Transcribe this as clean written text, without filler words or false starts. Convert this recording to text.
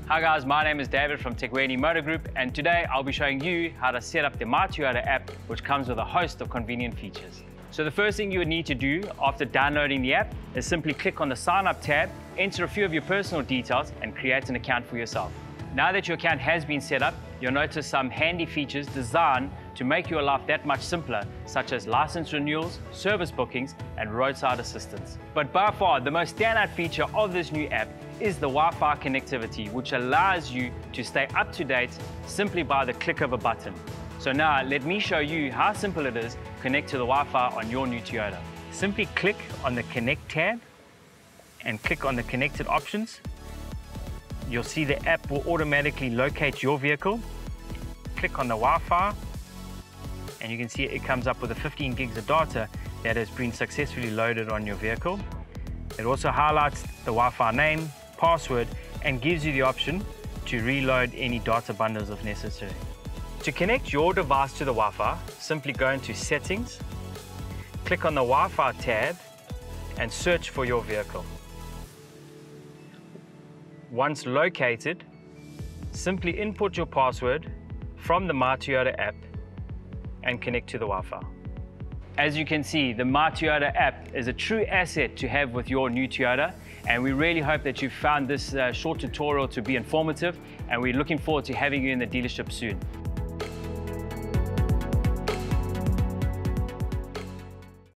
Hi guys, my name is David from Thekwini Motor Group, and today I'll be showing you how to set up the MyToyota app, which comes with a host of convenient features. So the first thing you would need to do after downloading the app is simply click on the sign up tab, enter a few of your personal details and create an account for yourself. Now that your account has been set up, you'll notice some handy features designed to make your life that much simpler, such as license renewals, service bookings, and roadside assistance. But by far, the most standout feature of this new app is the Wi-Fi connectivity, which allows you to stay up to date simply by the click of a button. So now, let me show you how simple it is to connect to the Wi-Fi on your new Toyota. Simply click on the Connect tab and click on the connected options. You'll see the app will automatically locate your vehicle. Click on the Wi-Fi and you can see it comes up with a 15 gigs of data that has been successfully loaded on your vehicle. It also highlights the Wi-Fi name, password, and gives you the option to reload any data bundles if necessary. To connect your device to the Wi-Fi, simply go into Settings, click on the Wi-Fi tab and search for your vehicle. Once located, simply input your password from the MyToyota app and connect to the Wi-Fi. As you can see, the MyToyota app is a true asset to have with your new Toyota, and we really hope that you found this short tutorial to be informative, and we're looking forward to having you in the dealership soon.